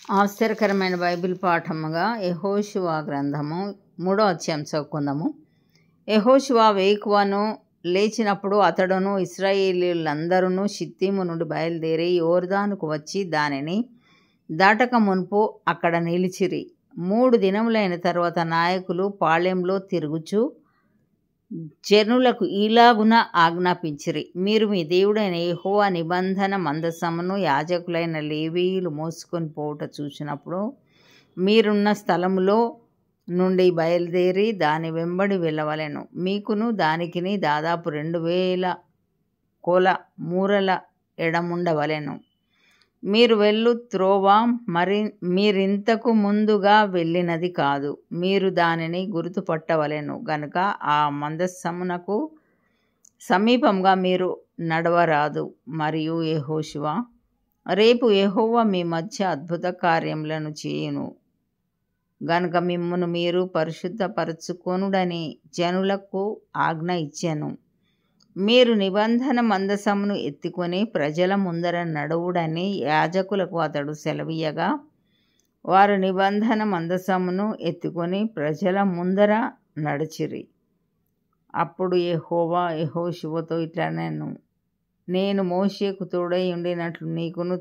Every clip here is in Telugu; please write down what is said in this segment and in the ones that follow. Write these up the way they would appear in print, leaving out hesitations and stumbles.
ఆశ్చర్యకరమైన బైబిల్ పాఠముగా యెహోషువ గ్రంథము 3వ అధ్యాయం చదువుకుందాము. యెహోషువ వేకువను లేచినప్పుడు అతడును ఇశ్రాయేలీయులందరూ షిత్తీము నుండి బయలుదేరి యోర్దానుకు వచ్చి దానిని దాటక మునుపు అక్కడ నిలిచిరి. 3 దినములైన తరువాత నాయకులు పాళెంలో తిరుగుచు జనులకు ఈలాగున ఆజ్ఞాపించిరి, మీరు మీ దేవుడైన యెహోవా నిబంధన మందసమును యాజకులైన లేవీయులు మోసుకొని పోవుట చూసినప్పుడు మీరున్న స్థలములో నుండి బయలుదేరి దాని వెంబడి వెళ్ళవలెను. మీకును దానికిని దాదాపు 2000 కొల మూరల ఎడముండవలెను. మీరు వెళ్ళు త్రోవ మీరింతకు ముందుగా వెళ్ళినది కాదు. మీరు దానిని గుర్తుపట్టవలెను గనుక ఆ మందసమునకు సమీపంగా మీరు నడవరాదు. మరియు యెహోషువ, రేపు యెహోవా మీ మధ్య అద్భుత కార్యములను చేయును గనుక మిమ్మును మీరు పరిశుద్ధపరచుకొనుడని జనులకు ఆజ్ఞ ఇచ్చెను. మీరు నిబంధన మందసమును ఎత్తుకొని ప్రజల ముందర నడువుడని యాజకులకు అతడు సెలవీయగా వారు నిబంధన మందసమును ఎత్తుకొని ప్రజల ముందర నడిచిరి. అప్పుడు యెహోవా యెహోషువతో ఇట్లనెను, నేను మోషేకు తోడై ఉండినట్లు నీకును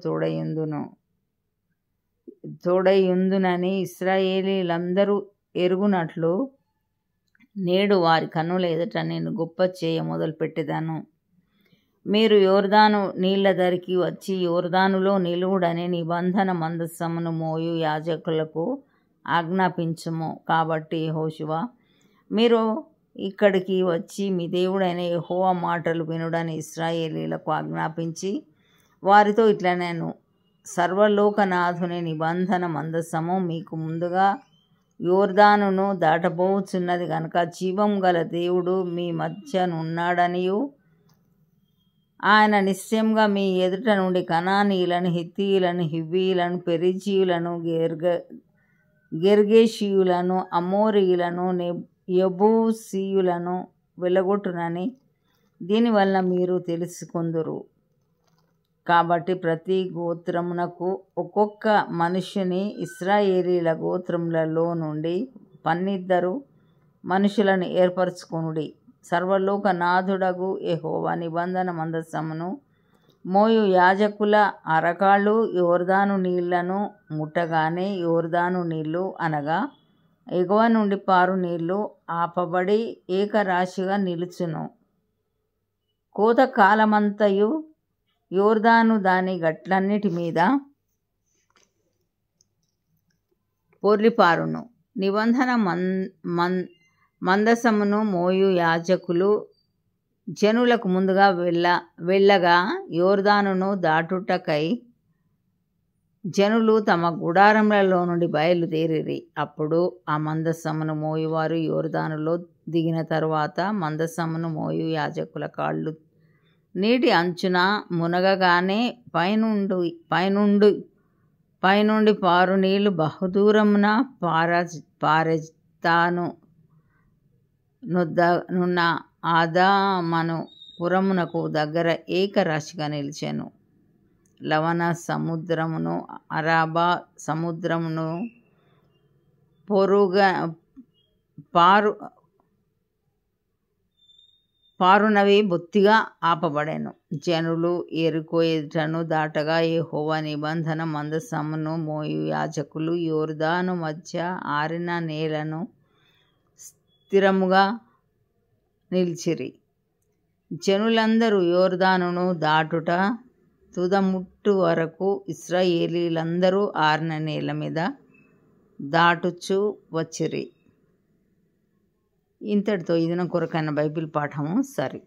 తోడైయుందునని ఇశ్రాయేలీయులందరూ ఎరుగునట్లు నేడు వారి కన్నుల ఎదుట నేను గొప్ప చేయ మొదలుపెట్టెదను. మీరు యోర్దాను నీళ్ల దరికి వచ్చి యోర్దానులో నిలువుడని నిబంధన మందసమును మోయు యాజకులకు ఆజ్ఞాపించుము. కాబట్టి యెహోషువ, మీరు ఇక్కడికి వచ్చి మీ దేవుడైన యెహోవా మాటలు వినుడని ఇశ్రాయేలీయులకు ఆజ్ఞాపించి వారితో ఇట్లనెను, సర్వలోకనాథుని నిబంధన మందసము మీకు ముందుగా యోర్దానును దాటబోచున్నది గనుక జీవం గల దేవుడు మీ మధ్యనున్నాడనియు ఆయన నిశ్చయంగా మీ ఎదుట నుండి కనానీయులను, హిత్తీయులను, హివ్వీయులను, పెరిజీయులను, గెర్గేషీయులను, అమోరీయులను, యెబూసీయులను వెళ్లగొట్టునని దీనివలన మీరు తెలుసుకొందురు. కాబట్టి ప్రతి గోత్రమునకు ఒక్కొక్క మనుష్యుని ఇశ్రాయేలీయుల గోత్రములలో నుండి 12 మనుషులను ఏర్పరచుకొనుడి. సర్వలోకనాథుడగు యెహోవా నిబంధన మందసమును మోయు యాజకుల అరకాళ్ళు యోర్దాను నీళ్లను ముట్టగానే యోర్దాను నీళ్లు అనగా ఎగువ నుండి పారు నీళ్లు ఆపబడి ఏకరాశిగా నిలుచును. కోత కాలమంతయు యోర్దాను దాని గట్లన్నిటి మీద పొర్లిపారును. నిబంధన మందసమును మోయు యాజకులు జనులకు ముందుగా వెళ్ళగా యోర్దానును దాటుటకై జనులు తమ గుడారములలో నుండి బయలుదేరిరి. అప్పుడు ఆ మందసమును మోయువారు యోర్దానులో దిగిన తరువాత మందసమును మోయు యాజకుల కాళ్ళు నీటి అంచున మునగగానే పైనుండి పారు నీళ్లు బహుదూరమున పారెస్తాను నున్న ఆదామను పురమునకు దగ్గర ఏకరాశిగా నిలిచెను. లవణ సముద్రమును అరాబా సముద్రమును పారునవి బొత్తిగా ఆపబడెను. జనులు యెరికో ఎదుటను దాటగా యెహోవా నిబంధన మందసమును మోయు యాజకులు యోర్దాను మధ్య ఆరిన నేలను స్థిరముగా నిలిచిరి. జనులందరూ యోర్దానును దాటుట తుదముట్టు వరకు ఇశ్రాయేలీయులందరూ ఆరిన నేల మీద దాటుచు వచ్చిరి. ఇంతటితో ఇది నా కొరకైన బైబిల్ పాఠము సరి.